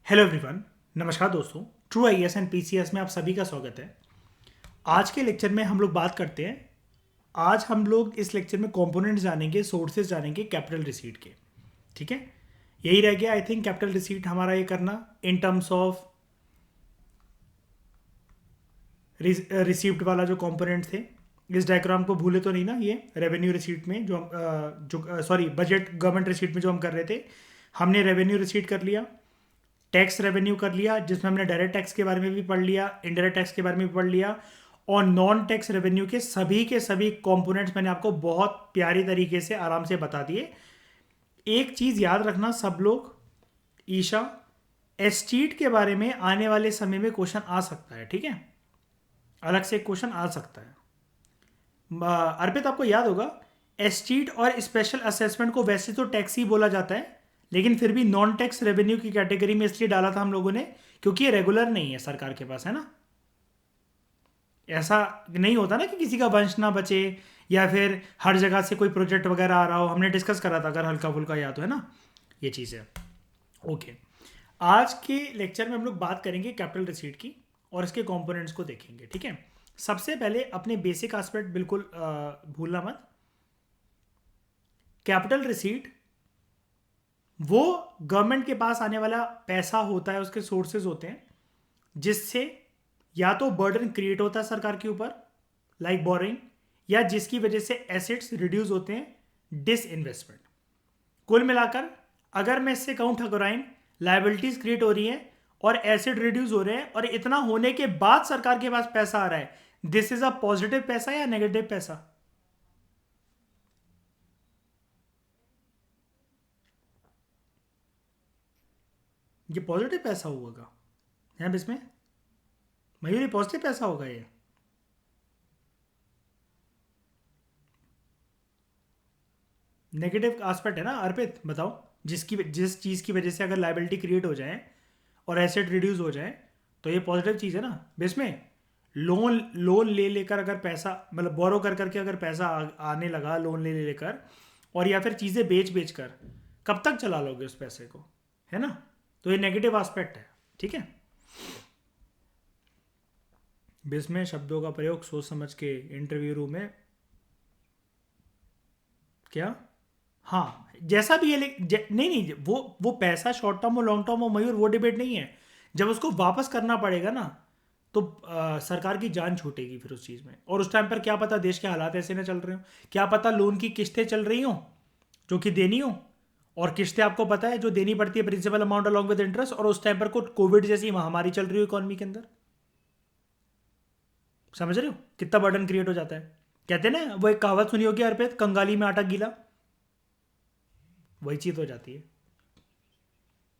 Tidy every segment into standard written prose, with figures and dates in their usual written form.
Hello everyone. नमस्कार दोस्तों। True IAS and PCS में आप सभी का स्वागत है। आज के लेक्चर में हम लोग बात करते हैं। आज हम लोग इस लेक्चर में कंपोनेंट्स जानेंगे, सोर्सेज जानेंगे कैपिटल रिसीट के। ठीक है, यही रह गया आई थिंक कैपिटल रिसीट हमारा ये करना इन टर्म्स ऑफ रिसीप्ट वाला जो कंपोनेंट थे। इस डायग्राम को भूले तो नहीं ना। ये रेवेन्यू रिसीट में जो बजट गवर्नमेंट रिसीट में जो हम कर रहे थे, हमने रेवेन्यू रिसीट कर लिया, टैक्स रेवेन्यू कर लिया जिसमें हमने डायरेक्ट टैक्स के बारे में भी पढ़ लिया, इनडायरेक्ट टैक्स के बारे में भी पढ़ लिया, और नॉन टैक्स रेवेन्यू के सभी कंपोनेंट्स मैंने आपको बहुत प्यारी तरीके से आराम से बता दिए। एक चीज़ याद रखना सब लोग, ईशा, एस्टीट के बारे में आने वाले समय में क्वेश्चन आ सकता है। ठीक है, अलग से क्वेश्चन आ सकता है। अर्पित, आपको याद होगा एस्टीट और स्पेशल असेसमेंट को वैसे तो टैक्स ही बोला जाता है, लेकिन फिर भी नॉन टैक्स रेवेन्यू की कैटेगरी में इसलिए डाला था हम लोगों ने क्योंकि ये रेगुलर नहीं है सरकार के पास, है ना। ऐसा नहीं होता ना कि किसी का वंश ना बचे या फिर हर जगह से कोई प्रोजेक्ट वगैरह आ रहा हो। हमने डिस्कस करा था, अगर हल्का फुल्का याद हो, है ना, ये चीज़ है। ओके, आज के लेक्चर में हम लोग बात करेंगे कैपिटल रिसीट की और इसके कंपोनेंट्स को देखेंगे। ठीक है, सबसे पहले अपने बेसिक एस्पेक्ट बिल्कुल भूलना मत। कैपिटल रिसीट वो गवर्नमेंट के पास आने वाला पैसा होता है, उसके सोर्सेज होते हैं जिससे या तो बर्डन क्रिएट होता है सरकार के ऊपर लाइक बोरिंग, या जिसकी वजह से एसेट्स रिड्यूस होते हैं डिस इन्वेस्टमेंट। कुल मिलाकर अगर मैं इससे कहूं ठकुराइन, लाइबिलिटीज क्रिएट हो रही है और एसेट रिड्यूस हो रहे हैं, और इतना होने के बाद सरकार के पास पैसा आ रहा है, दिस इज अ पॉजिटिव पैसा या नेगेटिव पैसा? ये पॉजिटिव पैसा होगा है इसमें मयूर, ये पॉजिटिव पैसा होगा। ये नेगेटिव एस्पेक्ट है ना अर्पित, बताओ। जिस चीज़ की वजह से अगर लाइबिलिटी क्रिएट हो जाए और एसेट रिड्यूस हो जाए तो ये पॉजिटिव चीज़ है ना। बेसमें लोन लोन ले लेकर अगर पैसा, मतलब बोरो कर करके अगर पैसा आने लगा, लोन ले लेकर, और या फिर चीज़ें बेच बेच कर, कब तक चला लोगे उस पैसे को, है ना। तो ये नेगेटिव एस्पेक्ट है। ठीक है, बेसमें शब्दों का प्रयोग सोच समझ के इंटरव्यू रूम में। क्या? हाँ, जैसा भी है नहीं नहीं, वो पैसा शॉर्ट टर्म और लॉन्ग टर्म और मयूर, वो डिबेट नहीं है। जब उसको वापस करना पड़ेगा ना, तो सरकार की जान छूटेगी फिर उस चीज़ में। और उस टाइम पर क्या पता देश के हालात ऐसे ना चल रहे हो, क्या पता लोन की किस्तें चल रही हो जो कि देनी हो, और किस्तें आपको पता है जो देनी पड़ती है principal amount along with interest, और उस टाइम पर कोविड जैसी महामारी चल रही हो इकोनॉमी के अंदर। समझ रहे हो कितना बर्डन क्रिएट हो जाता है। कहते हैं ना, वो एक कहावत सुनी होगी अर्पित, कंगाली में आटा गीला, वही चीज हो जाती है।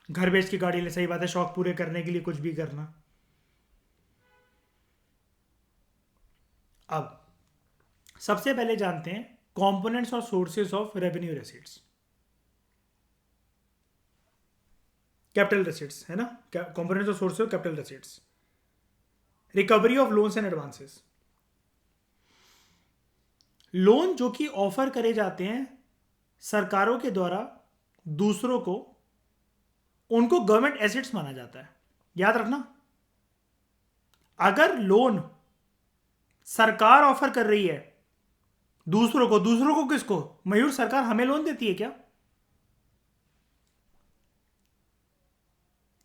घर बेच के गाड़ी ले, सही बात है, शौक पूरे करने के लिए कुछ भी करना। अब सबसे पहले जानते हैं कंपोनेंट्स और sources of revenue receipts, capital receipts, है ना। कंपोनेंट्स और sources of capital receipts. Recovery of loans and advances. Loan जो कि ऑफर करे जाते हैं सरकारों के द्वारा दूसरों को, उनको गवर्नमेंट एसेट्स माना जाता है। याद रखना, अगर लोन सरकार ऑफर कर रही है दूसरों को किसको? मयूर, सरकार हमें लोन देती है क्या?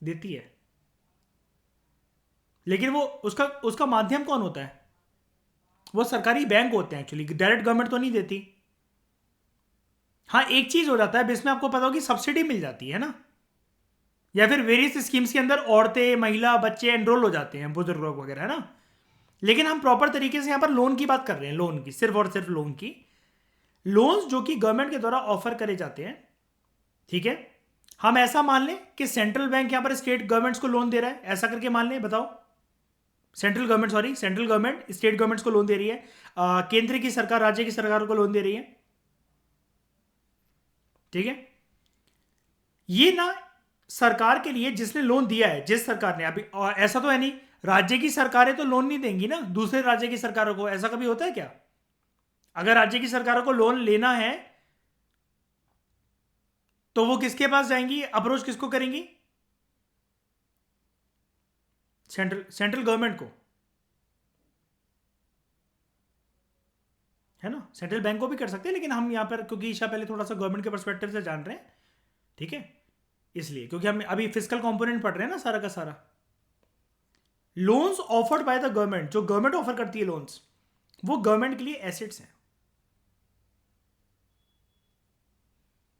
देती है, लेकिन वो उसका उसका माध्यम कौन होता है? वो सरकारी बैंक होते हैं एक्चुअली, डायरेक्ट गवर्नमेंट तो नहीं देती। हाँ, एक चीज हो जाता है जिसमें आपको पता हो कि सब्सिडी मिल जाती है ना, या फिर वेरियस स्कीम्स के अंदर औरतें, महिला, बच्चे एनरोल हो जाते हैं, बुजुर्ग लोग वगैरह, है ना। लेकिन हम प्रॉपर तरीके से यहां पर लोन की बात कर रहे हैं, लोन की, सिर्फ और सिर्फ लोन की। लोन्स जो कि गवर्नमेंट के द्वारा ऑफर करे जाते हैं, ठीक है। हम ऐसा मान लें कि सेंट्रल बैंक यहां पर स्टेट गवर्नमेंट्स को लोन दे रहा है, ऐसा करके मान लें, बताओ। सेंट्रल गवर्नमेंट स्टेट गवर्नमेंट्स को लोन दे रही है, केंद्र की सरकार राज्य की सरकारों को लोन दे रही है, ठीक है। ये ना सरकार के लिए जिसने लोन दिया है, जिस सरकार ने अभी, और ऐसा तो है नहीं राज्य की सरकारें तो लोन नहीं देंगी ना दूसरे राज्य की सरकारों को, ऐसा कभी होता है क्या? अगर राज्य की सरकारों को लोन लेना है तो वो किसके पास जाएंगी, अप्रोच किसको करेंगी? सेंट्रल गवर्नमेंट को, है ना, सेंट्रल बैंक को भी कर सकते हैं, लेकिन हम यहाँ पर क्योंकि ईशा पहले थोड़ा सा गवर्नमेंट के पर्सपेक्टिव से जान रहे हैं, ठीक है, इसलिए क्योंकि हम अभी फिजिकल कंपोनेंट पढ़ रहे हैं ना सारा का सारा। Loans offered by the government, जो गवर्नमेंट ऑफर करती है लोन्स, वो गवर्नमेंट के लिए एसेट्स हैं,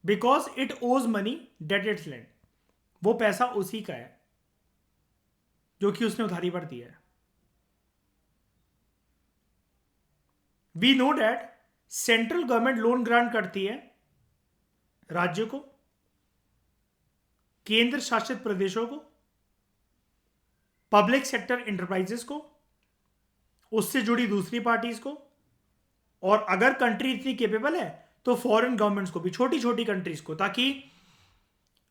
बिकॉज इट ओज मनी डेट इट्स लैंड, वो पैसा उसी का है जो कि उसने उधारी पर दिया है। We know that central government loan grant करती है राज्यों को, केंद्र शासित प्रदेशों को, पब्लिक सेक्टर इंटरप्राइजेस को, उससे जुड़ी दूसरी पार्टीज को, और अगर कंट्री इतनी केपेबल है तो फॉरेन गवर्नमेंट्स को भी, छोटी छोटी कंट्रीज को, ताकि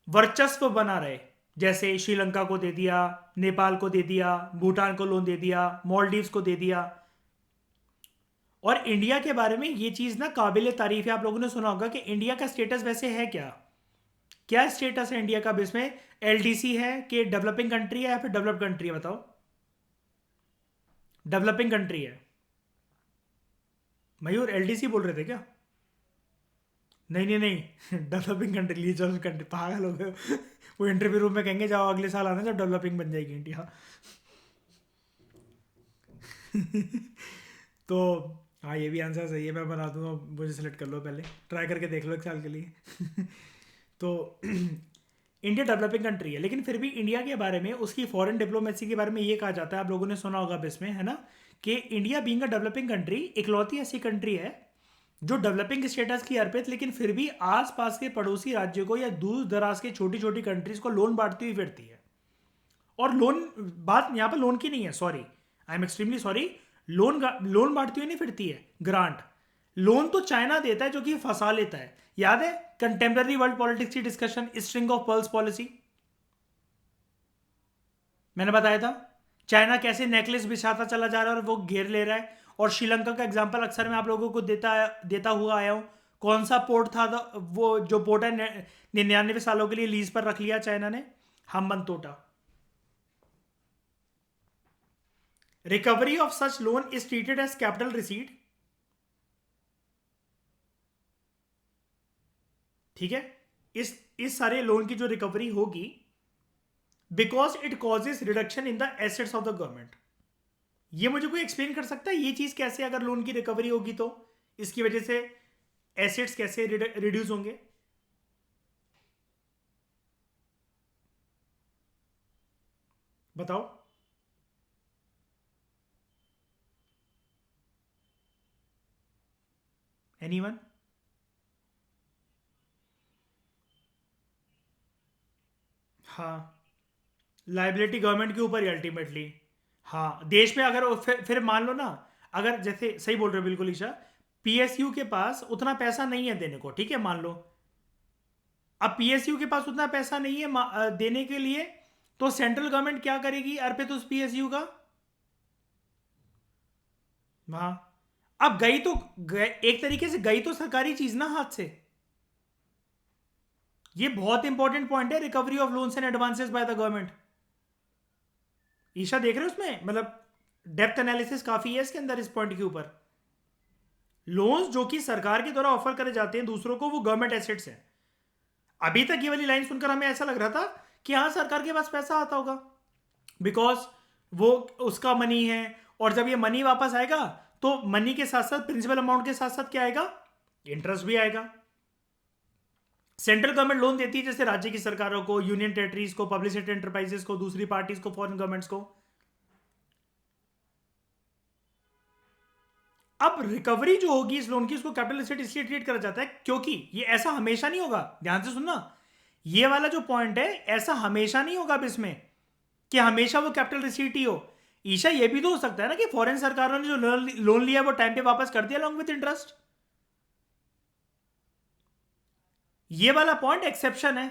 वर्चस्व बना रहे। जैसे श्रीलंका को दे दिया, नेपाल को दे दिया, भूटान को लोन दे दिया, मालदीव्स को दे दिया। और इंडिया के बारे में ये चीज ना काबिल तारीफ है, आप लोगों ने सुना होगा कि इंडिया का स्टेटस वैसे है क्या, क्या स्टेटस है इंडिया का? अब इसमें एलडीसी है कि डेवलपिंग कंट्री है या फिर डेवलप्ड कंट्री है? बताओ। डेवलपिंग कंट्री है। मयूर एलडीसी बोल रहे थे क्या? नहीं नहीं नहीं डेवलपिंग कंट्री, लीजर कंट्री, पागल हो गए। वो इंटरव्यू रूम में कहेंगे जाओ अगले साल आना जब डेवलपिंग बन जाएगी इंडिया। तो हाँ, ये भी आंसर सही है, मैं बना दूंगा, मुझे सेलेक्ट कर लो, पहले ट्राई करके देख लो एक साल के लिए। तो इंडिया डेवलपिंग कंट्री है, लेकिन फिर भी इंडिया के बारे में, उसकी फॉरेन डिप्लोमेसी के बारे में ये कहा जाता है, आप लोगों ने सुना होगा अब इसमें, है ना, कि India being a developing country इकलौती ऐसी कंट्री है जो डेवलपिंग स्टेटस की अर्पित, लेकिन फिर भी आसपास के पड़ोसी राज्यों को या दूर दराज के छोटी छोटी कंट्रीज को लोन बांटती हुई फिरती है। और लोन, बात यहाँ पर लोन की नहीं है, sorry, I am extremely sorry, loan बांटती हुई नहीं फिरती है, ग्रांट। लोन तो चाइना देता है जो कि फंसा लेता है। याद है कंटेम्पररी वर्ल्ड पॉलिटिक्स की discussion, string of pearls policy, मैंने बताया था चाइना कैसे नेकलेस बिछाता चला जा रहा है और वो घेर ले रहा है। और श्रीलंका का एग्जांपल अक्सर मैं आप लोगों को देता हुआ आया हूं। कौन सा पोर्ट था? वो जो पोर्ट है 99 सालों के लिए लीज पर रख लिया चाइना ने, Hambantota. Recovery of such loan is treated as capital receipt, ठीक है, इस सारे लोन की जो रिकवरी होगी, because it causes reduction in the assets of the government. ये मुझे कोई एक्सप्लेन कर सकता है ये चीज कैसे, अगर लोन की रिकवरी होगी तो इसकी वजह से एसेट्स कैसे रिड्यूस होंगे? बताओ। एनीवन? हाँ, लाइबिलिटी गवर्नमेंट के ऊपर ही अल्टीमेटली। हाँ, देश में अगर फिर मान लो ना, अगर जैसे सही बोल रहे हो बिल्कुल ईशा, पीएसयू के पास उतना पैसा नहीं है देने को, ठीक है, मान लो अब पीएसयू के पास उतना पैसा नहीं है देने के लिए, तो सेंट्रल गवर्नमेंट क्या करेगी अर्पित उस पीएसयू का? हाँ, अब गई तो एक तरीके से गई तो सरकारी चीज ना हाथ से। ये बहुत इंपॉर्टेंट पॉइंट है, recovery of loans and advances by the government. Isha देख रहे हो उसमें, मतलब डेप्थ एनालिसिस काफी है इसके अंदर इस पॉइंट के ऊपर। लोन्स जो कि सरकार के द्वारा ऑफर करे जाते हैं दूसरों को, वो गवर्नमेंट एसेट्स हैं। अभी तक ये वाली लाइन सुनकर हमें ऐसा लग रहा था कि हाँ सरकार के पास पैसा आता होगा बिकॉज वो उसका मनी है, और जब ये मनी वापस आएगा तो मनी के साथ साथ, प्रिंसिपल अमाउंट के साथ साथ क्या आएगा? इंटरेस्ट भी आएगा। सेंट्रल गवर्नमेंट लोन देती है जैसे राज्य की सरकारों को, यूनियन टेरिटरीज को, पब्लिक सेक्टर एंटरप्राइजेस को, दूसरी पार्टीज को, फॉरेन गवर्नमेंट्स को। अब रिकवरी जो होगी इस लोन की, उसको कैपिटल एसेट इसलिए ट्रीट करा जाता है क्योंकि ये ऐसा हमेशा नहीं होगा, ध्यान से सुनना, ये वाला जो पॉइंट है ऐसा हमेशा नहीं होगा अब इसमें कि हमेशा वो कैपिटल रिसीट ही हो। ईशा ये भी तो हो सकता है ना कि फॉरेन सरकारों ने जो लोन लिया वो टाइम पे वापस कर दिया अलॉन्ग विद इंटरेस्ट। ये वाला पॉइंट एक्सेप्शन है।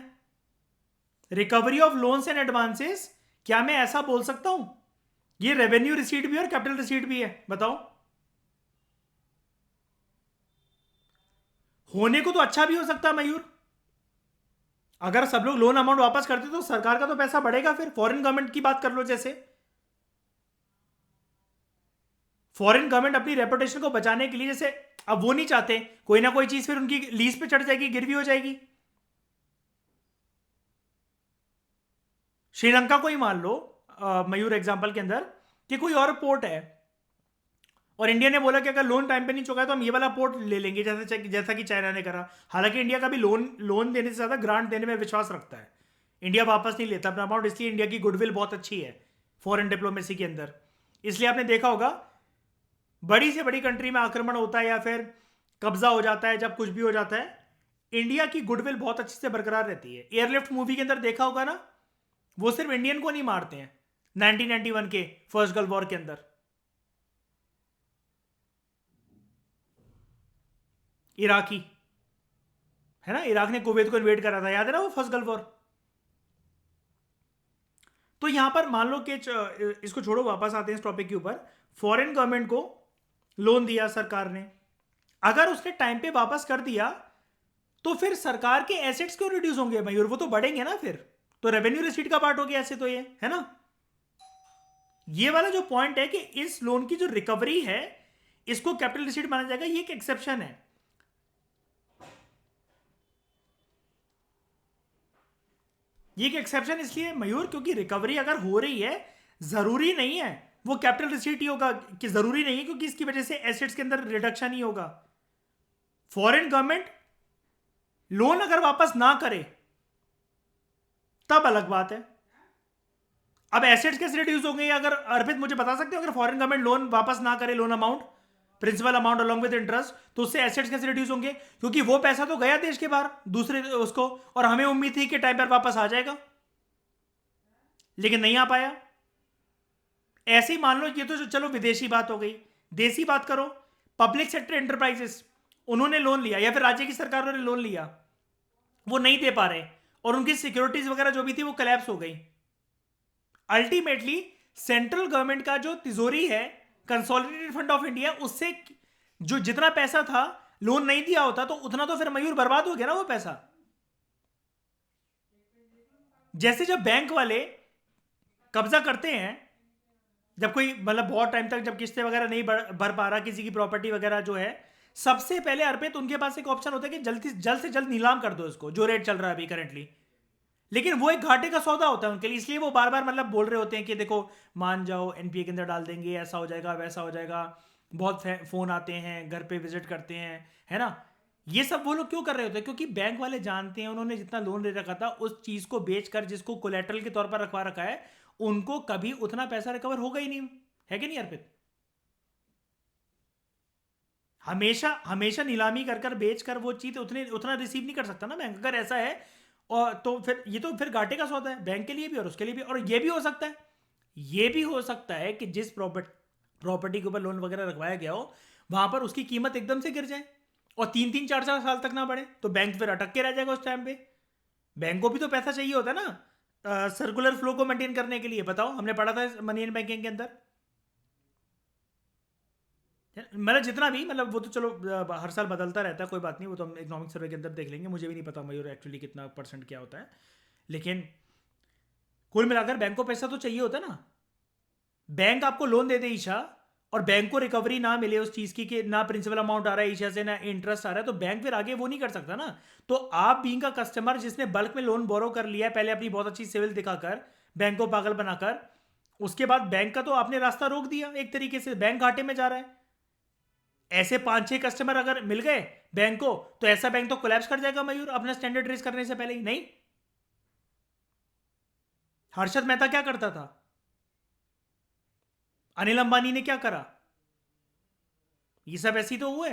Recovery of loans and advances, क्या मैं ऐसा बोल सकता हूं ये रेवेन्यू रिसीट भी है और कैपिटल रिसीट भी है? बताओ। होने को तो अच्छा भी हो सकता है मयूर, अगर सब लोग लोन अमाउंट वापस करते तो सरकार का तो पैसा बढ़ेगा। फिर फॉरेन गवर्नमेंट की बात कर लो जैसे, फॉरेन गवर्नमेंट अपनी रेपुटेशन को बचाने के लिए, जैसे अब वो नहीं चाहते कोई ना कोई चीज फिर उनकी लीज पे चढ़ जाएगी, गिरवी हो जाएगी। श्रीलंका को ही मान लो, मयूर एग्जांपल के अंदर, कि कोई और पोर्ट है और इंडिया ने बोला कि अगर लोन टाइम पे नहीं चुका है तो हम ये वाला पोर्ट ले लेंगे, जैसा कि चाइना ने करा। हालांकि इंडिया का भी लोन देने से ज्यादा ग्रांट देने में विश्वास रखता है। इंडिया वापस नहीं लेता अपना अमाउंट, इसलिए इंडिया की गुडविल बहुत अच्छी है फॉरेन डिप्लोमेसी के अंदर। इसलिए आपने देखा होगा बड़ी से बड़ी कंट्री में आक्रमण होता है या फिर कब्जा हो जाता है, जब कुछ भी हो जाता है, इंडिया की गुडविल बहुत अच्छे से बरकरार रहती है। एयरलिफ्ट मूवी के अंदर देखा होगा ना, वो सिर्फ इंडियन को नहीं मारते हैं 1991 के फर्स्ट गल्फ वॉर के अंदर। इराकी है ना, इराक ने कुवैत को इन्वेड करा था, याद है ना वो फर्स्ट गल्फ वॉर। तो यहां पर मान लो कि इसको छोड़ो, वापस आते हैं इस टॉपिक के ऊपर। फॉरेन गवर्नमेंट को लोन दिया सरकार ने, अगर उसने टाइम पे वापस कर दिया तो फिर सरकार के एसेट्स क्यों रिड्यूस होंगे मयूर? वो तो बढ़ेंगे ना फिर, तो रेवेन्यू रिसीट का पार्ट हो गया ऐसे तो ये, है ना। ये वाला जो पॉइंट है कि इस लोन की जो रिकवरी है इसको कैपिटल रिसीट माना जाएगा, ये एक एक्सेप्शन है। ये एक एक्सेप्शन इसलिए मयूर क्योंकि रिकवरी अगर हो रही है, जरूरी नहीं है वो कैपिटल रिसीट ही होगा, कि जरूरी नहीं है क्योंकि इसकी वजह से एसेट्स के अंदर रिडक्शन ही होगा। फॉरेन गवर्नमेंट लोन अगर वापस ना करे तब अलग बात है। अब एसेट्स कैसे रिड्यूस होंगे अगर, अर्पित मुझे बता सकते हो, अगर फॉरेन गवर्नमेंट लोन वापस ना करे, loan amount, principal amount along with interest, तो उससे एसेट्स कैसे रिड्यूस होंगे? क्योंकि वो पैसा तो गया देश के बाहर दूसरे उसको, और हमें उम्मीद थी कि टाइम पर वापस आ जाएगा, लेकिन नहीं आ पाया। ऐसे ही मान लो, ये तो चलो विदेशी बात हो गई, देसी बात करो। पब्लिक सेक्टर एंटरप्राइजेस, उन्होंने लोन लिया या फिर राज्य की सरकारों ने लोन लिया, वो नहीं दे पा रहे और उनकी सिक्योरिटीज वगैरह जो भी थी वो कोलैप्स हो गई। अल्टीमेटली सेंट्रल गवर्नमेंट का जो तिजोरी है, कंसोलिडेटेड फंड ऑफ इंडिया, उससे जो जितना पैसा था लोन नहीं दिया होता तो उतना तो फिर मयूर बर्बाद हो गया ना वो पैसा। जैसे जब बैंक वाले कब्जा करते हैं, जब कोई मतलब बहुत टाइम तक जब किस्तें वगैरह नहीं भर पा रहा किसी की प्रॉपर्टी वगैरह जो है, सबसे पहले अर्पित उनके पास एक ऑप्शन होता है कि जल्द से जल्द नीलाम कर दो इसको, जो रेट चल रहा है अभी करेंटली। लेकिन वो एक घाटे का सौदा होता है उनके लिए, इसलिए वो बार बार मतलब बोल रहे होते हैं कि देखो मान जाओ, एनपीए के अंदर डाल देंगे, ऐसा हो जाएगा वैसा हो जाएगा। बहुत फोन आते हैं, घर पे विजिट करते हैं, है ना। ये सब वो लोग क्यों कर रहे होते हैं? क्योंकि बैंक वाले जानते हैं उन्होंने जितना लोन ले रखा था उस चीज को बेचकर, जिसको कोलेटरल के तौर पर रखवा रखा है, उनको कभी उतना पैसा रिकवर होगा ही नहीं, है कि नहीं अर्पित? हमेशा हमेशा नीलामी कर कर बेच कर वो चीज उतना रिसीव नहीं कर सकता ना बैंक, अगर ऐसा है। और तो फिर ये तो फिर घाटे का सौदा है बैंक के लिए भी और उसके लिए भी। और ये भी हो सकता है, ये भी हो सकता है कि जिस प्रॉपर्टी के ऊपर लोन वगैरह रखवाया गया हो वहां पर उसकी कीमत एकदम से गिर जाए और 3-3 4-4 साल तक ना बढ़े, तो बैंक फिर अटक के रह जाएगा उस टाइम पे। बैंक को भी तो पैसा चाहिए होता है ना सर्कुलर फ्लो को मेंटेन करने के लिए। बताओ, हमने पढ़ा था मनी इन बैंकिंग के अंदर, मतलब जितना भी, मतलब वो तो चलो हर साल बदलता रहता है, कोई बात नहीं, वो तो हम इकोनॉमिक सर्वे के अंदर देख लेंगे। मुझे भी नहीं पता मयूर एक्चुअली कितना परसेंट क्या होता है, लेकिन कुल मिलाकर बैंक को पैसा तो चाहिए होता है ना। बैंक आपको लोन दे दे ईशा, और बैंक को रिकवरी ना मिले उस चीज की, कि ना प्रिंसिपल अमाउंट आ रहा है ईशा से ना इंटरेस्ट आ रहा है, तो बैंक फिर आगे वो नहीं कर सकता ना। तो आप बीइंग का कस्टमर जिसने बल्क में लोन बोरो कर लिया है, पहले अपनी बहुत अच्छी सिविल दिखाकर, बैंक को पागल बनाकर, उसके बाद बैंक का तो आपने रास्ता रोक दिया एक तरीके से, बैंक घाटे में जा रहा है। ऐसे 5-6 कस्टमर अगर मिल गए बैंक को, तो ऐसा बैंक तो कोलैप्स कर जाएगा मयूर, अपना स्टैंडर्ड रेस करने से पहले ही। नहीं, हर्षद मेहता क्या करता था, अनिल अंबानी ने क्या करा, ये सब ऐसी तो हुए।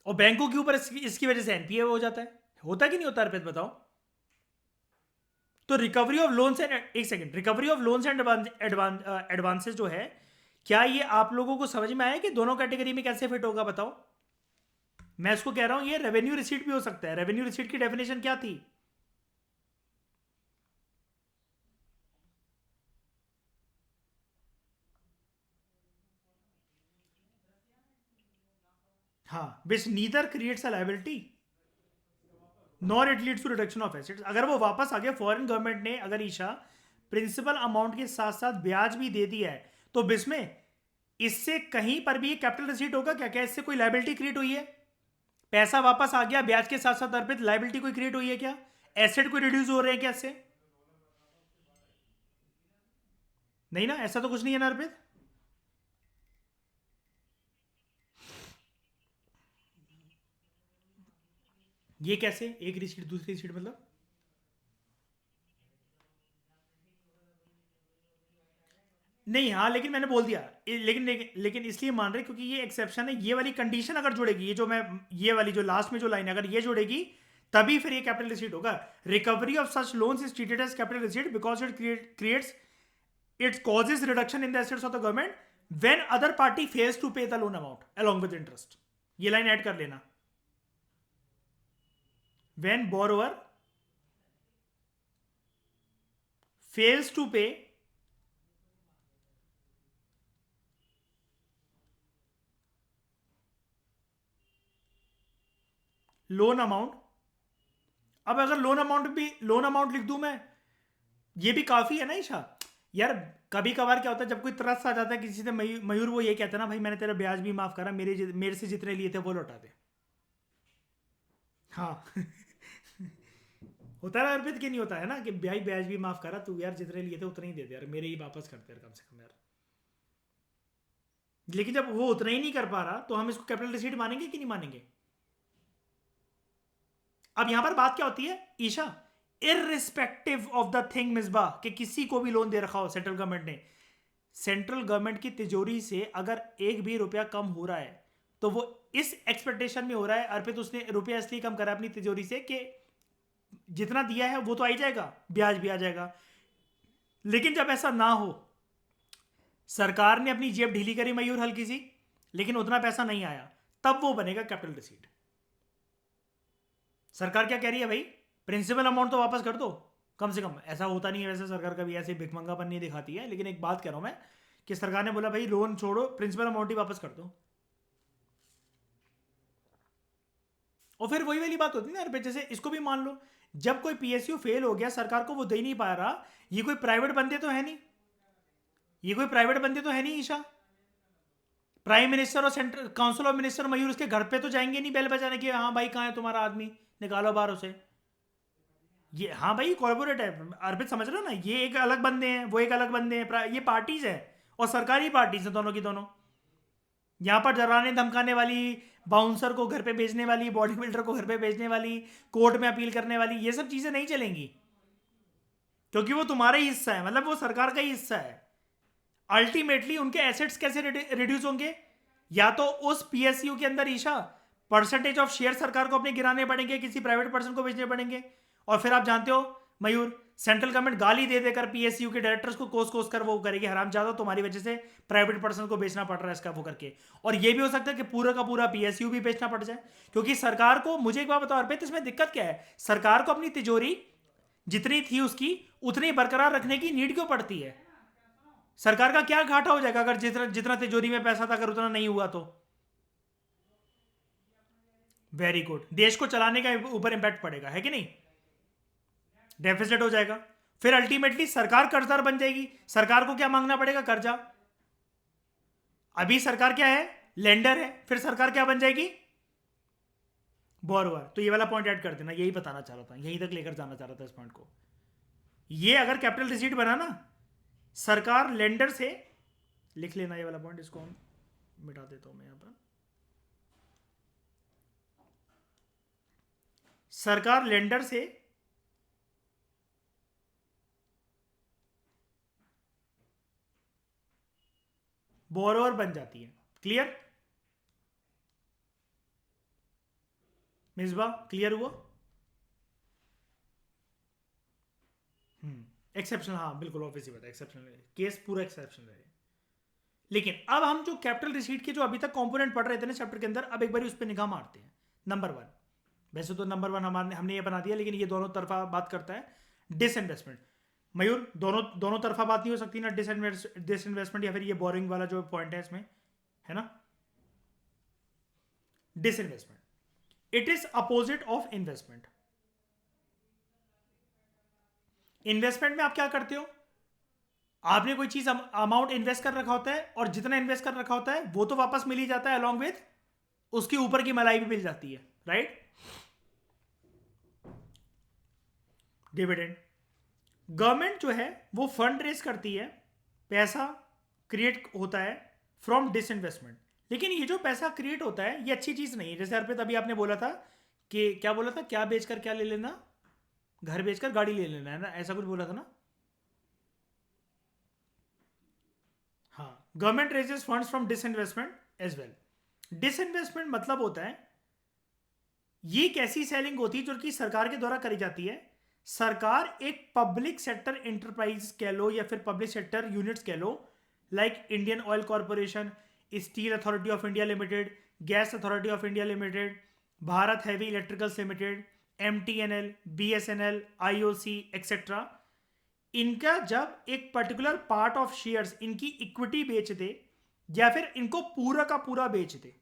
और बैंकों के ऊपर इसकी वजह से एनपीए हो जाता है, होता कि नहीं होता अर्पित बताओ? तो रिकवरी ऑफ लोन्स एंड, एक second, recovery of loans and advances जो है, क्या ये आप लोगों को समझ में आया कि दोनों कैटेगरी में कैसे फिट होगा? बताओ। मैं इसको कह रहा हूं ये रेवेन्यू रिसीट भी हो सकता है। रेवेन्यू रिसीट की डेफिनेशन क्या थी? हाँ, which neither creates a liability nor it leads to reduction of assets. अगर वो वापस आ गया, फॉरेन गवर्नमेंट ने अगर ईशा प्रिंसिपल अमाउंट के साथ साथ ब्याज भी दे दिया है, तो इसमें इससे कहीं पर भी कैपिटल रिसीट होगा क्या? क्या इससे कोई लायबिलिटी क्रिएट हुई है? पैसा वापस आ गया, ब्याज के साथ साथ अर्पित लायबिलिटी कोई क्रिएट हुई है क्या? एसेट कोई रिड्यूस हो रहे हैं क्या इससे? नहीं ना, ऐसा तो कुछ नहीं है ना अर्पित। ये कैसे एक रिसीट दूसरी रिसीट मतलब? नहीं, हाँ, लेकिन मैंने बोल दिया लेकिन इसलिए मान रहे क्योंकि ये एक्सेप्शन है। ये वाली कंडीशन अगर जुड़ेगी, ये जो मैं ये वाली जो लास्ट में जो लाइन है अगर ये जुड़ेगी तभी फिर ये कैपिटल रिसीट होगा। Recovery of such loans is treated as capital receipt because it creates it causes reduction in the assets of the government when other party fails to pay the loan amount along with interest. ये line add कर लेना। When borrower fails to pay loan amount. अब अगर loan amount लिख दूं मैं, ये भी काफी है ना ईशा। यार कभी कभार क्या होता है जब कोई त्रस्त आ जाता है किसी से, मयूर वो ये कहता है ना, भाई मैंने तेरा ब्याज भी माफ करा, मेरे से जितने लिए थे वो लौटा दे। हाँ होता है ना अर्पित, कि नहीं होता है ना कि भाई ब्याज भी माफ करा तू, यार जितने लिए थे उतने ही दे दे यार, मेरे ही वापस करते यार कम से कम यार। लेकिन जब वो उतना ही नहीं कर पा रहा तो हम इसको कैपिटल रिसीट मानेंगे कि नहीं मानेंगे? अब यहां पर बात क्या होती है Isha, irrespective of the thing Misbah कि किसी को भी लोन दे रखा हो सेंट्रल गवर्नमेंट ने, सेंट्रल गवर्नमेंट की तिजोरी से अगर एक भी रुपया कम हो रहा है तो वो इस एक्सपेक्टेशन में हो रहा है अर्पित, उसने रुपया इसलिए कम करा अपनी तिजोरी से कि जितना दिया है वो तो आ ही जाएगा, ब्याज भी आ जाएगा। लेकिन जब ऐसा ना हो, सरकार ने अपनी जेब ढीली करी मयूर हल्की सी, लेकिन उतना पैसा नहीं आया, तब वो बनेगा कैपिटल रिसीट। सरकार क्या कह रही है भाई, प्रिंसिपल अमाउंट तो वापस कर दो कम से कम। ऐसा होता नहीं है वैसे, सरकार कभी ऐसे भिखमंगापन नहीं दिखाती है, लेकिन एक बात कह रहा हूं मैं कि सरकार ने बोला भाई लोन छोड़ो, प्रिंसिपल अमाउंट ही वापस कर दो। और फिर वही वाली बात होती है ना यार, जैसे इसको भी मान लो, जब कोई पीएसयू फेल हो गया, सरकार को वो दे नहीं पा रहा, ये कोई प्राइवेट बंदे तो है नहीं, ये कोई प्राइवेट बंदे तो है नहीं ईशा। प्राइम मिनिस्टर और सेंट्रल काउंसिल ऑफ मिनिस्टर मयूर उसके घर पे तो जाएंगे नहीं बेल बजाने की, हाँ भाई कहाँ है तुम्हारा आदमी, निकालो बाहर उसे। ये हाँ भाई कॉर्पोरेट है अर्पित, समझ रहे हो ना, ये एक अलग बंदे हैं, वो एक अलग बंदे हैं, ये पार्टीज है और सरकारी पार्टीज है दोनों की दोनों। यहां पर डराने धमकाने वाली, बाउंसर को घर पे भेजने वाली, बॉडी बिल्डर को घर पे भेजने वाली, कोर्ट में अपील करने वाली, ये सब चीजें नहीं चलेंगी, क्योंकि वो तुम्हारा ही हिस्सा है, मतलब वो सरकार का ही हिस्सा है। अल्टीमेटली उनके एसेट्स कैसे रिड्यूस होंगे? या तो उस पीएसयू के अंदर ईशा परसेंटेज ऑफ शेयर सरकार को अपने गिराने पड़ेंगे, किसी प्राइवेट पर्सन को बेचने पड़ेंगे। और फिर आप जानते हो मयूर, सेंट्रल गवर्नमेंट गाली दे देकर पीएसयू के डायरेक्टर्स को कोस कोस कर वो करेगी, हराम ज्यादा तुम्हारी वजह से प्राइवेट पर्सन को बेचना पड़ रहा है इसका वो करके। और ये भी हो सकता है कि पूरा का पूरा पीएसयू भी बेचना पड़ जाए, क्योंकि सरकार को, मुझे एक बात बताओ अर्पित, इसमें दिक्कत क्या है? सरकार को अपनी तिजोरी जितनी थी उसकी उतनी बरकरार रखने की नीड क्यों पड़ती है? सरकार का क्या घाटा हो जाएगा अगर जितना जितना तिजोरी में पैसा था अगर उतना नहीं हुआ तो? वेरी गुड, देश को चलाने का ऊपर इंपैक्ट पड़ेगा, है कि नहीं? डेफिसिट हो जाएगा, फिर अल्टीमेटली सरकार कर्जदार बन जाएगी, सरकार को क्या मांगना पड़ेगा? कर्जा। अभी सरकार क्या है? लेंडर है, फिर सरकार क्या बन जाएगी? बोरोवर। तो ये वाला पॉइंट ऐड कर देना, यही बताना चाह रहा था, यहीं तक लेकर जाना चाह रहा था इस पॉइंट को। ये अगर कैपिटल रिसीट बना ना, सरकार लेंडर से, लिख लेना ये वाला पॉइंट, इसको हम मिटा देता हूं मैं यहां पर। सरकार लेंडर से बोरोवर बन जाती है। क्लियर मिसबा, क्लियर हुआ? एक्सेप्शन, हाँ बिल्कुल ऑब्वियस ही बता, एक्सेप्शन केस पूरा एक्सेप्शन है। लेकिन अब हम जो कैपिटल रिसीट के जो अभी तक कंपोनेंट पढ़ रहे थे ना चैप्टर के अंदर, अब एक बार उस पर निगाह मारते हैं। नंबर वन, वैसे तो नंबर वन हमने ये बना दिया, लेकिन ये दोनों तरफा बात करता है। डिसइन्वेस्टमेंट मयूर, दोनों तरफा बात नहीं हो सकती ना, डिसइन्वेस्टमेंट या फिर ये बोरिंग वाला जो पॉइंट है इसमें, है ना? Disinvestment it is opposite of investment. Investment में आप क्या करते हो? आपने कोई चीज अमाउंट इन्वेस्ट कर रखा होता है और जितना इन्वेस्ट कर रखा होता है वो तो वापस मिल ही जाता है, अलॉन्ग विथ उसके ऊपर की मलाई भी मिल जाती है, राइट। डिविडेंड, गवर्नमेंट जो है वो फंड रेज करती है, पैसा क्रिएट होता है फ्रॉम डिसइन्वेस्टमेंट। लेकिन ये जो पैसा क्रिएट होता है ये अच्छी चीज नहीं है। जैसे अर्पित अभी आपने बोला था कि क्या बोला था, क्या बेचकर क्या ले लेना, घर बेचकर गाड़ी ले लेना, है ना, ऐसा कुछ बोला था ना। हाँ, government raises funds from disinvestment as well. Disinvestment मतलब होता है ये एक ऐसी सेलिंग होती है जो कि सरकार के द्वारा करी जाती है। सरकार एक पब्लिक सेक्टर इंटरप्राइज कह लो या फिर पब्लिक सेक्टर यूनिट्स कह लो, like Indian oil corporation, steel authority of India limited, gas authority of India limited, Bharat heavy electricals limited, MTNL, BSNL, IOC etcetera. इनका जब एक पर्टिकुलर पार्ट ऑफ शेयर्स इनकी equity बेच दे या फिर इनको पूरा का पूरा बेच दे।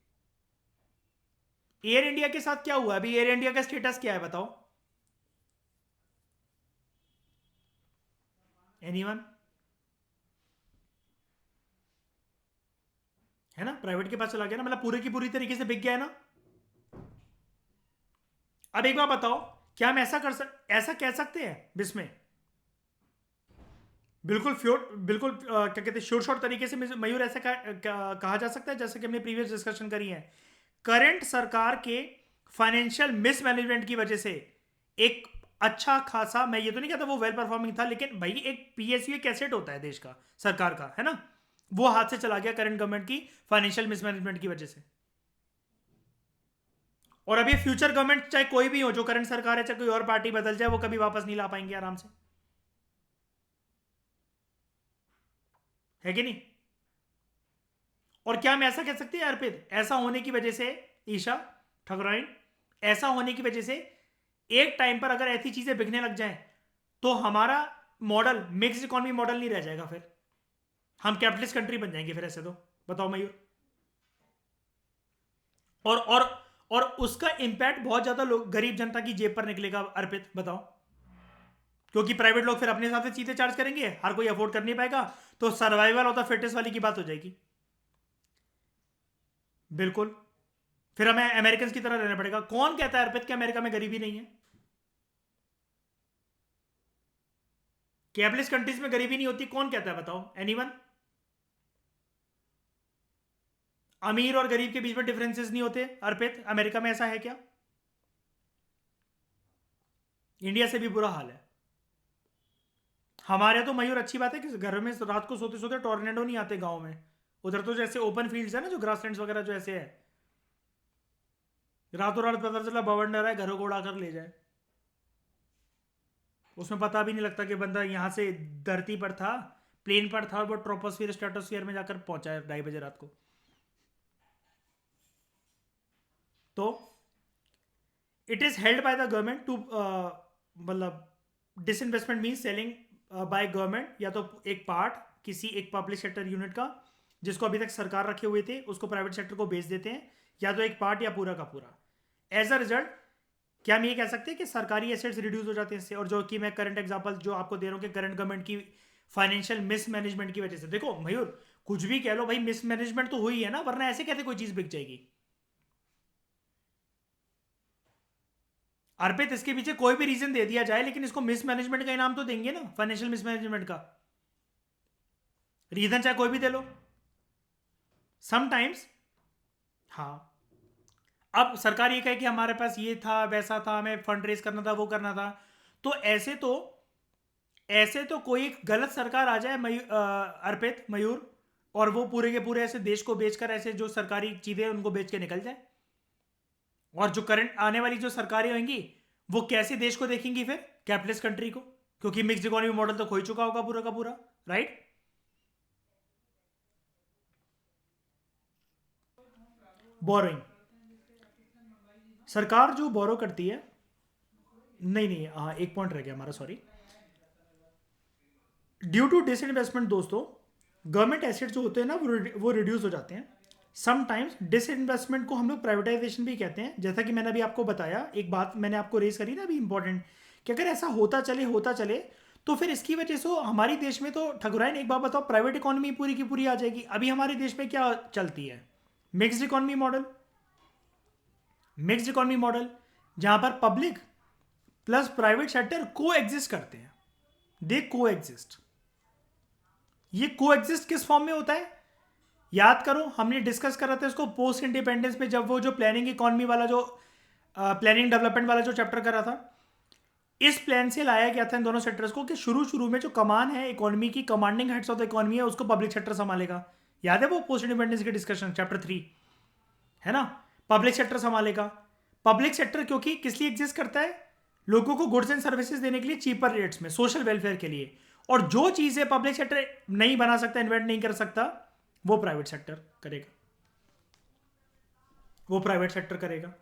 एयर इंडिया के साथ क्या हुआ, अभी एयर इंडिया का स्टेटस क्या है बताओ, एनीवन? है ना, प्राइवेट के पास चला गया ना, मतलब पूरे की पूरी तरीके से बिक गया है ना। अब एक बार बताओ, क्या हम ऐसा कह सकते हैं बिस्में, बिल्कुल फ्योर, बिल्कुल क्या कहते हैं श्योर शॉर्ट तरीके से मयूर, ऐसा कहा जा सकता है जैसे कि हमने प्रीवियस डिस्कशन करी है, करंट सरकार के फाइनेंशियल मिसमैनेजमेंट की वजह से एक अच्छा खासा, मैं ये तो नहीं कहता वो वेल परफॉर्मिंग था, लेकिन भाई एक PSU एक एसेट होता है देश का, सरकार का, है ना, वो हाथ से चला गया करंट गवर्नमेंट की फाइनेंशियल मिसमैनेजमेंट की वजह से। और अभी फ्यूचर गवर्नमेंट चाहे कोई भी हो, जो करंट सरकार है चाहे कोई और पार्टी बदल जाए, वो कभी वापस नहीं ला पाएंगे आराम से, है कि नहीं। और क्या हम ऐसा कह सकते हैं अर्पित, ऐसा होने की वजह से, ईशा ठकुराइन, ऐसा होने की वजह से एक टाइम पर अगर ऐसी चीजें बिकने लग जाएं तो हमारा मॉडल मिक्स इकोनॉमी मॉडल नहीं रह जाएगा, फिर हम कैपिटलिस्ट कंट्री बन जाएंगे फिर ऐसे तो, बताओ मयूर। और और और उसका इंपैक्ट बहुत ज्यादा लोग गरीब जनता की जेब पर निकलेगा अर्पित, बताओ। क्योंकि प्राइवेट लोग फिर अपने हिसाब से चीजें चार्ज करेंगे, हर कोई अफोर्ड कर नहीं पाएगा, तो सर्वाइवल ऑफ द फिटेस्ट वाली की बात हो जाएगी। बिल्कुल, फिर हमें अमेरिकन की तरह रहना पड़ेगा। कौन कहता है अर्पित कि अमेरिका में गरीबी नहीं है? कैपिटलिस्ट कंट्रीज में गरीबी नहीं होती, कौन कहता है बताओ, एनीवन? अमीर और गरीब के बीच में डिफरेंसेस नहीं होते अर्पित, अमेरिका में ऐसा है क्या? इंडिया से भी बुरा हाल है। हमारे तो मयूर अच्छी बात है कि घर में रात को सोते सोते टॉर्नेडो नहीं आते गांव में। उधर तो जैसे ओपन फील्ड्स है ना, जो ग्रासलैंड्स वगैरह जो ऐसे है, रातों रात पता चला बवंडर है घरों को उड़ा कर ले जाए, उसमें पता भी नहीं लगता कि बंदा यहाँ से धरती पर था, प्लेन पर था, वो ट्रोपोस्फियर स्ट्रेटोस्फियर में जाकर पहुंचा है 2:30 बजे रात को। तो it is held by the government to, मतलब disinvestment mean selling by government, या तो एक पार्ट किसी एक पब्लिक सेक्टर यूनिट का जिसको अभी तक सरकार रखे हुए थे उसको प्राइवेट सेक्टर को बेच देते हैं, या तो एक पार्ट या पूरा का पूरा। एज अ रिजल्ट क्या हम ये कह सकते हैं कि सरकारी एसेट्स रिड्यूस हो जाते हैं इससे। और जो कि मैं करंट एग्जांपल जो आपको दे रहा हूँ कि करंट गवर्नमेंट की फाइनेंशियल मिसमैनेजमेंट की वजह से, देखो मयूर कुछ भी कह लो भाई, मिसमैनेजमेंट तो हुई है ना, वरना ऐसे कहते कोई चीज बिक जाएगी। अर्पित इसके पीछे कोई भी रीजन दे दिया जाए, लेकिन इसको मिसमैनेजमेंट का इनाम तो देंगे ना, फाइनेंशियल मिसमैनेजमेंट का रीजन चाहे कोई भी दे लो समटाइम्स। हाँ, अब सरकार ये कहे कि हमारे पास ये था वैसा था, हमें फंड रेज करना था, वो करना था, तो ऐसे तो कोई एक गलत सरकार आ जाए अर्पित मयूर, और वो पूरे के पूरे ऐसे देश को बेचकर ऐसे जो सरकारी चीजें उनको बेच के निकल जाए। और जो करंट आने वाली जो सरकारें होंगी वो कैसे देश को देखेंगी फिर, कैपिटलिस्ट कंट्री को, क्योंकि मिक्स इकोनॉमी मॉडल तो खो ही चुका होगा पूरा का पूरा, राइट। बोरोइंग, सरकार जो बोरो करती है, नहीं नहीं, हाँ एक पॉइंट रह गया हमारा, सॉरी। ड्यू टू डिसइन्वेस्टमेंट दोस्तों, गवर्नमेंट एसेट जो होते हैं ना वो रिड्यूस हो जाते हैं। समटाइम्स डिसइन्वेस्टमेंट को हम लोग प्राइवेटाइजेशन भी कहते हैं। जैसा कि मैंने अभी आपको बताया, एक बात मैंने आपको रेज करी ना अभी इंपॉर्टेंट, कि अगर ऐसा होता चले तो फिर इसकी वजह से हमारी देश में तो ठकुराइन, एक बात बताओ, प्राइवेट इकोनॉमी पूरी की पूरी आ जाएगी। अभी हमारे देश में क्या चलती है? Mixed economy model. Mixed economy model जहां पर पब्लिक प्लस प्राइवेट सेक्टर को एग्जिस्ट करते हैं। दे को एग्जिस्ट। ये को एग्जिस्ट किस फॉर्म में होता है? याद करो, हमने डिस्कस करा था इसको पोस्ट इंडिपेंडेंस में, जब वो जो प्लानिंग इकोनॉमी वाला जो प्लानिंग डेवलपमेंट वाला जो चैप्टर करा था। इस प्लान से लाया गया था इन दोनों सेक्टर्स को कि शुरू में जो कमान है इकोनॉमी की, commanding heads of the economy है, उसको पब्लिक सेक्टर संभालेगा। याद है वो पोस्ट इंडिपेंडेंस की डिस्कशन चैप्टर 3, है ना? पब्लिक सेक्टर संभालेगा। पब्लिक सेक्टर क्योंकि किस लिए एग्जिस्ट करता है? लोगों को गुड्स एंड सर्विसेज देने के लिए चीपर रेट्स में, सोशल वेलफेयर के लिए। और जो चीजें पब्लिक सेक्टर नहीं बना सकता, इन्वेंट नहीं कर सकता, वो प्राइवेट सेक्टर करेगा। वो प्राइवेट सेक्टर करेगा,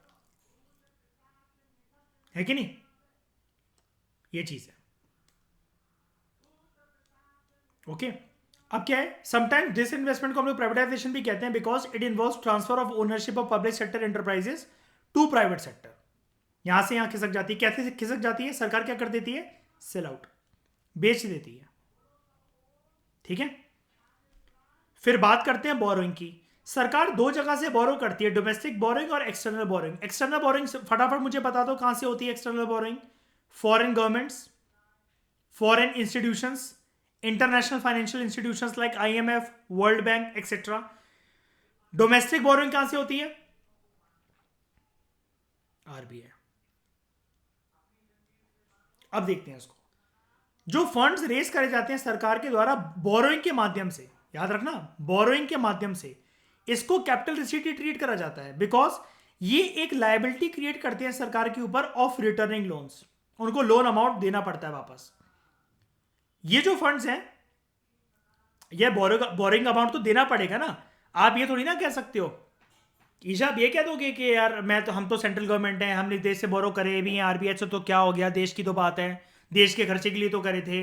है कि नहीं? ये चीज है। ओके। अब क्या है, समटाइम्स डिस इन्वेस्टमेंट को हम लोग प्राइवेटाइजेशन भी कहते हैं, because it involves transfer of ownership of public sector enterprises to private sector. यहां से यहां खिसक जाती है। कैसे खिसक जाती है? सरकार क्या कर देती है? सेल आउट, बेच देती है। ठीक है। फिर बात करते हैं बोरोइंग की। सरकार दो जगह से बोरो करती है, डोमेस्टिक बोरोइंग और एक्सटर्नल बोरोइंग। एक्सटर्नल बोरोइंग फटाफट मुझे बता दो कहां से होती है external borrowing? Foreign governments, foreign institutions, international financial institutions like IMF, world bank etcetera. Domestic borrowing कहां से होती है? आरबीआई। अब देखते हैं इसको। जो फंड्स रेज करे जाते हैं सरकार के द्वारा बोरोइंग के माध्यम से, याद रखना, बोरोइंग के माध्यम से, इसको कैपिटल रिसीट ही ट्रीट करा जाता है, बिकॉज ये एक लायबिलिटी क्रिएट करते हैं सरकार के ऊपर ऑफ रिटर्निंग लोन्स। उनको लोन अमाउंट देना पड़ता है वापस। ये जो फंड्स हैं, ये बोरिंग अमाउंट तो देना पड़ेगा ना। आप ये थोड़ी ना कह सकते हो ईशा, आप ये कह दोगे कि यार हम तो सेंट्रल गवर्नमेंट है, हमने देश से बोरो करे भी हैं आरबीआई से, तो क्या हो गया, देश की तो बात है, देश के खर्चे के लिए तो करे थे।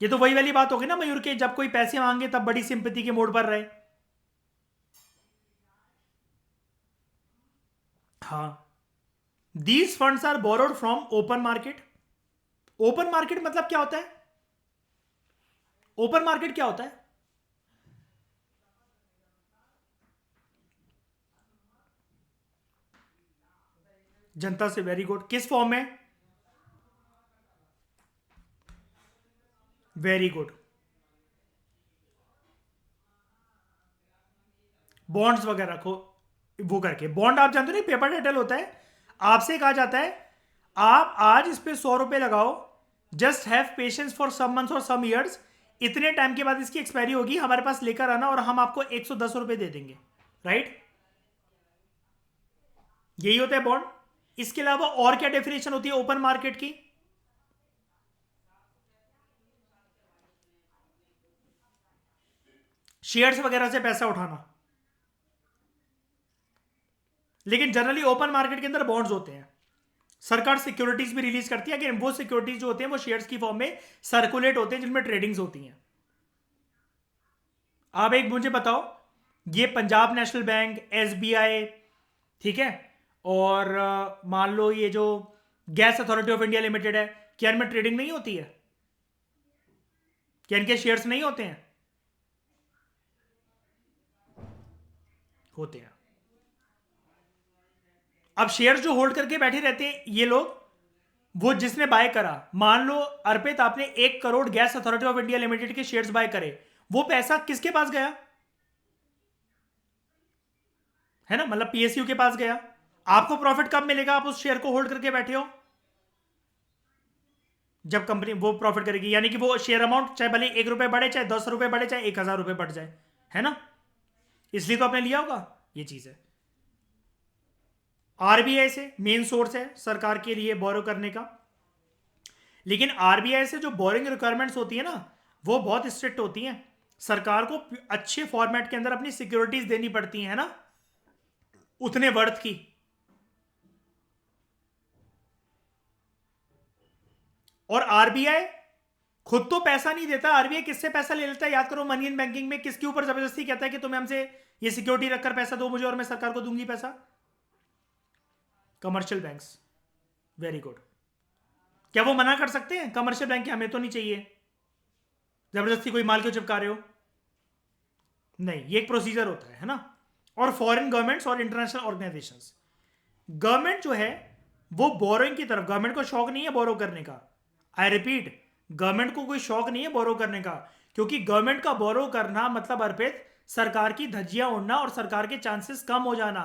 ये तो वही वाली बात होगी ना मयूर के, जब कोई पैसे मांगे तब बड़ी सिंपैथी के मोड पर रहे। हाँ, these funds are borrowed from open market. Open market मतलब क्या होता है? ओपन मार्केट क्या होता है? जनता से। Very good. किस फॉर्म में? Very good. बॉन्ड्स वगैरह को वो करके। बॉन्ड आप जानते हो नहीं, पेपर टाइटल होता है। आपसे कहा जाता है आप आज इस पे 100 रुपए लगाओ, just have patience for some months और सम ईयर्स, इतने टाइम के बाद इसकी एक्सपायरी होगी, हमारे पास लेकर आना और हम आपको 110 रुपए दे देंगे। राइट? यही होता है बॉन्ड। इसके अलावा और क्या डेफिनेशन होती है ओपन मार्केट की? शेयर्स वगैरह से पैसा उठाना। लेकिन जनरली ओपन मार्केट के अंदर बॉन्ड्स होते हैं। सरकार सिक्योरिटीज भी रिलीज करती है, अगर वो सिक्योरिटीज जो होते हैं वो शेयर्स की फॉर्म में सर्कुलेट होते हैं, जिनमें ट्रेडिंग्स होती हैं। आप एक मुझे बताओ, ये पंजाब नेशनल बैंक, एसबीआई, ठीक है, और मान लो ये जो gas authority of India limited है, क्या इनमें ट्रेडिंग नहीं होती है? क्या इनके शेयर्स नहीं होते हैं? होते हैं। अब शेयर्स जो होल्ड करके बैठे रहते हैं ये लोग, वो जिसने बाय करा, मान लो अर्पित आपने 1 crore gas authority of India limited के शेयर्स बाय करे, वो पैसा किसके पास गया? है ना, मतलब पीएसयू के पास गया। आपको प्रॉफिट कब मिलेगा? आप उस शेयर को होल्ड करके बैठे हो, जब कंपनी वो प्रॉफिट करेगी, यानी कि वो शेयर अमाउंट चाहे भले 1 रुपए बढ़े, चाहे 10 रुपए बढ़े, चाहे 1000 रुपए बढ़ जाए, है ना? इसलिए तो आपने लिया होगा। ये चीज है। आरबीआई से मेन सोर्स है सरकार के लिए बोरो करने का। लेकिन आरबीआई से जो बोरिंग रिक्वायरमेंट्स होती है ना, वो बहुत स्ट्रिक्ट होती हैं। सरकार को अच्छे फॉर्मेट के अंदर अपनी सिक्योरिटीज देनी पड़ती हैं ना, उतने वर्थ की। और आरबीआई खुद तो पैसा नहीं देता। आरबीआई किससे पैसा ले लेता है? याद करो, मनी इन बैंकिंग में किसके ऊपर जबरदस्ती कहता है कि तुम्हें हमसे ये सिक्योरिटी रखकर पैसा दो मुझे और मैं सरकार को दूंगी पैसा? Commercial banks. Very good. क्या वो मना कर सकते हैं कमर्शियल बैंक हमें तो नहीं चाहिए, जबरदस्ती कोई माल क्यों चिपका रहे हो? नहीं, ये एक प्रोसीजर होता है ना। और फॉरेन गवर्नमेंट्स और इंटरनेशनल ऑर्गेनाइजेशंस, गवर्नमेंट जो है वो बोरोइंग की तरफ, गवर्नमेंट को शौक नहीं है बोरो करने का। आई रिपीट, गवर्नमेंट को कोई शौक नहीं है बोरो करने का, क्योंकि गवर्नमेंट का बोरो करना मतलब अर्पित सरकार की धज्जियां उड़ना और सरकार के चांसेस कम हो जाना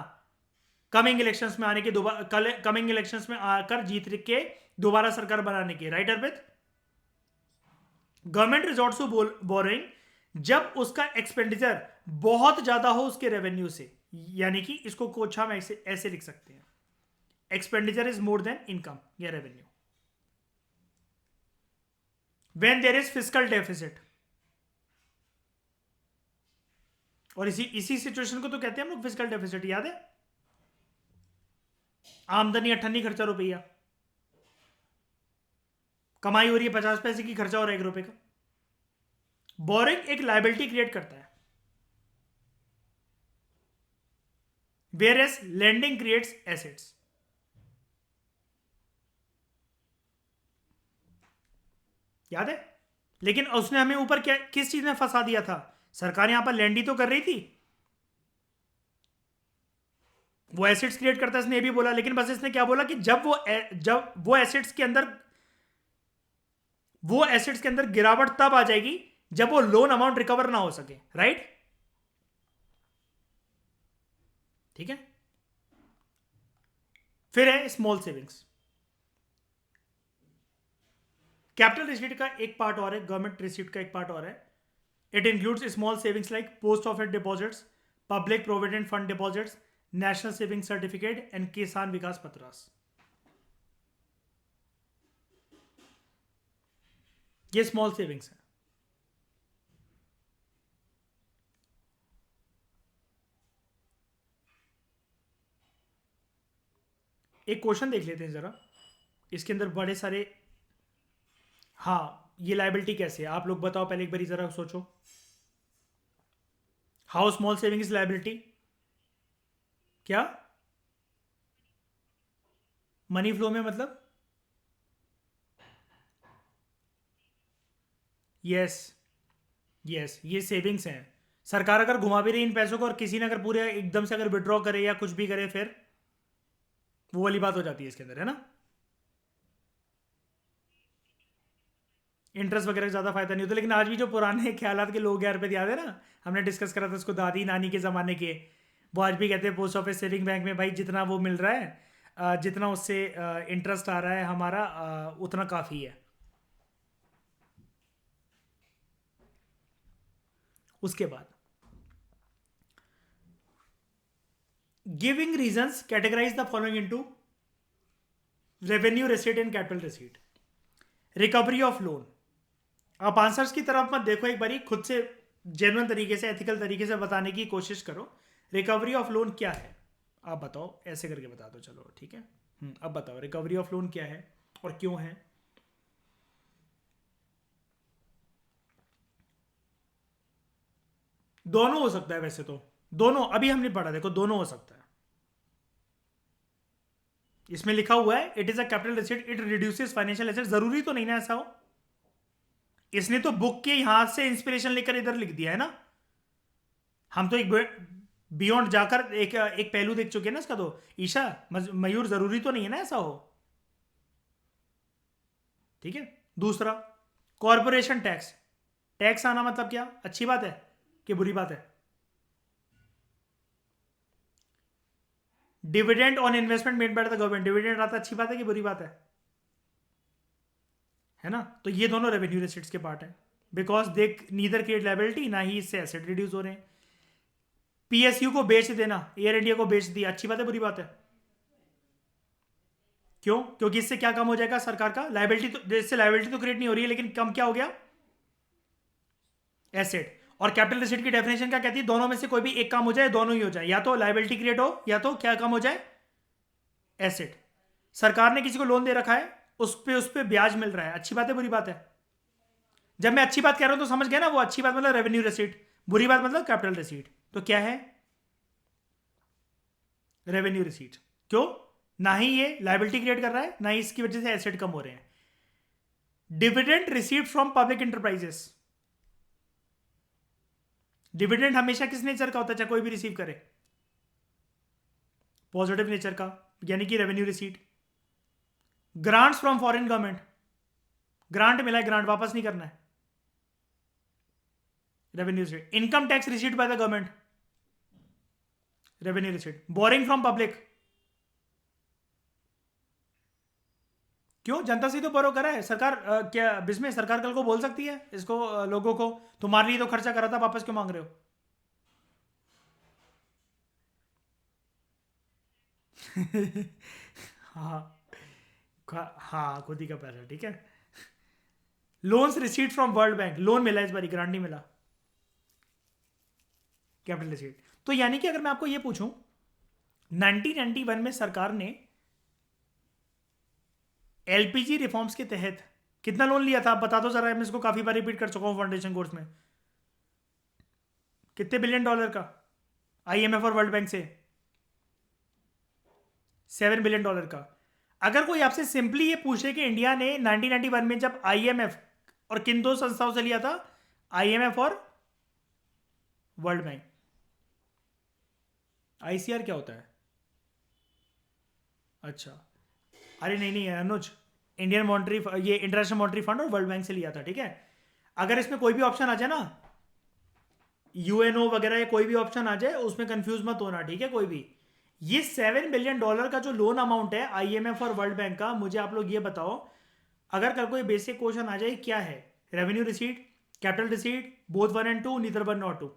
कमिंग इलेक्शंस में आने के, दोबारा कमिंग इलेक्शंस में आकर जीत के दोबारा सरकार बनाने के। Right Arpit? Government resorts to borrowing जब उसका एक्सपेंडिचर बहुत ज्यादा हो उसके रेवेन्यू से, यानी कि इसको कुछ हम ऐसे लिख सकते हैं, expenditure is more than income या revenue. When there is fiscal deficit, और इसी सिचुएशन को तो कहते हैं हम लोग फिस्कल डेफिसिट, याद है? आमदनी 98 खर्चा रुपया, कमाई हो रही है 50 पैसे की, खर्चा हो रहा है 1 रुपए का। बोरिंग एक लायबिलिटी क्रिएट करता है, whereas lending creates assets. याद है? लेकिन उसने हमें ऊपर क्या किस चीज में फंसा दिया था? सरकार यहां पर लैंड ही तो कर रही थी, वो एसेट्स क्रिएट करता है, इसने ये भी बोला, लेकिन बस इसने क्या बोला कि जब वो एसेट्स के अंदर गिरावट तब आ जाएगी जब वो लोन अमाउंट रिकवर ना हो सके। राइट? ठीक है। फिर है स्मॉल सेविंग्स। कैपिटल रिसीट का एक पार्ट और है, गवर्नमेंट रिसीट का एक पार्ट और है। It includes small savings like post office deposits, public provident fund deposits, national saving certificate and किसान विकास पत्रास। ये स्मॉल सेविंग्स है। एक क्वेश्चन देख लेते हैं जरा, इसके अंदर बड़े सारे। हाँ, ये लायबिलिटी कैसे है आप लोग बताओ पहले एक बार जरा सोचो। How small saving is liability? क्या मनी फ्लो में मतलब? यस, यस, ये सेविंग्स हैं। सरकार अगर घुमा भी रही इन पैसों को और किसी ने अगर पूरे एकदम से अगर विड्रॉ करे या कुछ भी करे, फिर वो वाली बात हो जाती है इसके अंदर, है ना। इंटरेस्ट वगैरह ज़्यादा फायदा नहीं होता, लेकिन आज भी जो पुराने ख्यालात के लोग यार पे याद है ना, हमने डिस्कस करा था उसको, दादी नानी के ज़माने के, वो आज भी कहते हैं पोस्ट ऑफिस सेविंग बैंक में भाई जितना वो मिल रहा है, जितना उससे इंटरेस्ट आ रहा है हमारा, उतना काफ़ी है। उसके बाद giving reasons categorise the following into revenue receipt and capital receipt. Recovery of loan, आप आंसर्स की तरफ मत देखो, एक बारी खुद से जेन्युइन तरीके से, एथिकल तरीके से बताने की कोशिश करो। रिकवरी ऑफ लोन क्या है आप बताओ, ऐसे करके बता दो, चलो ठीक है। अब बताओ रिकवरी ऑफ लोन क्या है और क्यों है? दोनों हो सकता है वैसे तो, दोनों अभी हमने पढ़ा, देखो दोनों हो सकता है। इसमें लिखा हुआ है it is a capital receipt, it reduces financial asset, जरूरी तो नहीं ना ऐसा हो। इसने तो बुक के यहां से इंस्पिरेशन लेकर इधर लिख दिया है ना, हम तो एक बियॉन्ड जाकर एक एक पहलू देख चुके हैं ना इसका। तो ईशा मयूर, जरूरी तो नहीं है ना ऐसा हो, ठीक है। दूसरा, कॉरपोरेशन टैक्स, टैक्स आना मतलब क्या, अच्छी बात है कि बुरी बात है? Dividend on investment made by the government, dividend आता अच्छी बात है कि बुरी बात है ना। तो ये दोनों रेवेन्यू रिसीट्स के पार्ट है, because they neither create liability, ना ही इससे एसेट रिड्यूस हो रहे हैं। पीएसयू को बेच देना, एयर इंडिया को बेच दिया, अच्छी बात है बुरी बात है? क्यों? क्योंकि इससे क्या कम हो जाएगा सरकार का लायबिलिटी, तो इससे लायबिलिटी तो क्रिएट नहीं हो रही है, लेकिन कम क्या हो गया? एसेट। और कैपिटल रिसीट की डेफिनेशन क्या कहती है? दोनों में से कोई भी एक काम हो जाए, दोनों ही हो जाए, या तो लायबिलिटी क्रिएट हो या तो क्या कम हो जाए? एसेट। सरकार ने किसी को लोन दे रखा है, उस पे ब्याज मिल रहा है, अच्छी बात है बुरी बात है? जब मैं अच्छी बात कह रहा हूं तो समझ गया ना, वो अच्छी बात मतलब रेवेन्यू रिसीट, बुरी बात मतलब कैपिटल रिसीट। तो क्या है? Revenue receipt. क्यों? ना ही ये लायबिलिटी क्रिएट कर रहा है, ना ही इसकी वजह से एसेट कम हो रहे हैं। Dividend received from public enterprises. Dividend हमेशा किस नेचर का होता है, चाहे कोई भी रिसीव करे? पॉजिटिव नेचर का, यानी कि revenue receipt. Grants from foreign government, grant मिला है, ग्रांट वापस नहीं करना है, revenue receipt. Income tax receipt bye the government, revenue receipt. Boring from public, क्यों? जनता से तो बोरो करा है सरकार। क्या बिस्में सरकार कल को बोल सकती है इसको, लोगों को, तुम्हारे लिए तो खर्चा करा था, वापस क्यों मांग रहे हो? हाँ, हाँ खुद ही का पैसा, ठीक है। Loans receipt from world bank, loan मिला इस बारी, ग्रांट नहीं मिला, कैपिटल रिसीट। तो यानी कि अगर मैं आपको ये पूछूं, 1991 में सरकार ने एलपीजी रिफॉर्म्स के तहत कितना लोन लिया था, आप बता दो जरा, मैं इसको काफी बार रिपीट कर चुका हूं फाउंडेशन कोर्स में। कितने बिलियन डॉलर का? आईएमएफ और वर्ल्ड बैंक से 7 बिलियन डॉलर का। अगर कोई आपसे सिंपली ये पूछे कि इंडिया ने 1991 में जब आईएमएफ और किन दो संस्थाओं से लिया था, आईएमएफ और वर्ल्ड बैंक, आईसीआर क्या होता है? अच्छा, अरे नहीं नहीं अनुज, इंडियन मॉनिटरी, ये इंटरनेशनल मॉनिटरी फंड और वर्ल्ड बैंक से लिया था, ठीक है। अगर इसमें कोई भी ऑप्शन आ जाए ना, यूएनओ वगैरह या कोई भी ऑप्शन आ जाए, उसमें कंफ्यूज मत होना, ठीक है। कोई भी, ये 7 बिलियन डॉलर का जो लोन अमाउंट है आईएमएफ और वर्ल्ड बैंक का, मुझे आप लोग ये बताओ, अगर कल कोई बेसिक क्वेश्चन आ जाए, क्या है? Revenue receipt, capital receipt, both 1 and 2, neither 1 nor 2?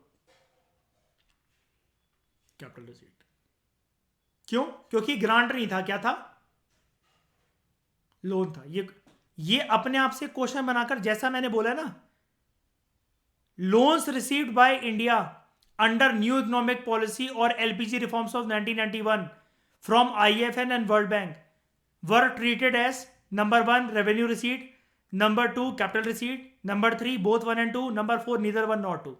Capital receipt. क्यों? क्योंकि ग्रांट नहीं था, क्या था? लोन था। ये अपने आप से क्वेश्चन बनाकर, जैसा मैंने बोला ना, loans received by India under new economic policy और एलपीजी रिफॉर्म्स ऑफ 1991 फ्रॉम आईएफएन and world bank were treated as number 1 revenue receipt, number 2 capital receipt, number 3 both 1 and 2, number 4 neither 1 nor 2।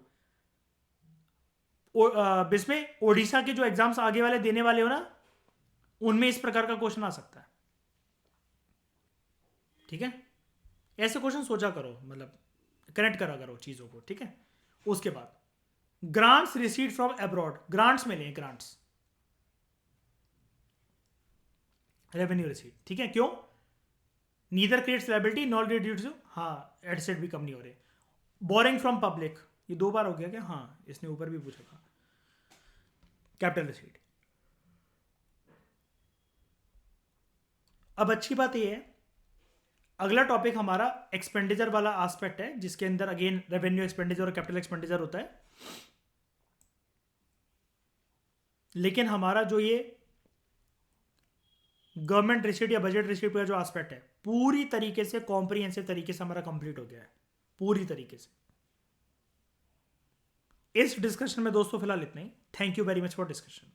इसमें ओडिशा के जो एग्जाम्स आगे वाले देने वाले हो ना, उनमें इस प्रकार का क्वेश्चन आ सकता है, ठीक है। ऐसे क्वेश्चन सोचा करो, मतलब कनेक्ट करा करो चीजों को, ठीक है। उसके बाद grants receive from abroad, grants मिले हैं, ग्रांट्स, रेवेन्यू रिसीट, ठीक है। क्यों? Neither creates liability not reduce, हाँ एडसेट भी कम नहीं हो रहे। बोरिंग फ्रॉम पब्लिक, ये 2 बार हो गया क्या? हाँ, इसने ऊपर भी पूछा था। Capital receipt. अब अच्छी बात यह है, अगला टॉपिक हमारा एक्सपेंडिचर वाला एस्पेक्ट है, जिसके अंदर अगेन रेवेन्यू एक्सपेंडिचर और कैपिटल एक्सपेंडिचर होता है। लेकिन हमारा जो ये गवर्नमेंट रिसीट या बजट रिसीट का जो एस्पेक्ट है, पूरी तरीके से कॉम्प्रिहेंसिव तरीके से हमारा कंप्लीट हो गया है, पूरी तरीके से। इस डिस्कशन में दोस्तों फिलहाल इतना ही। Thank you very much for discussion.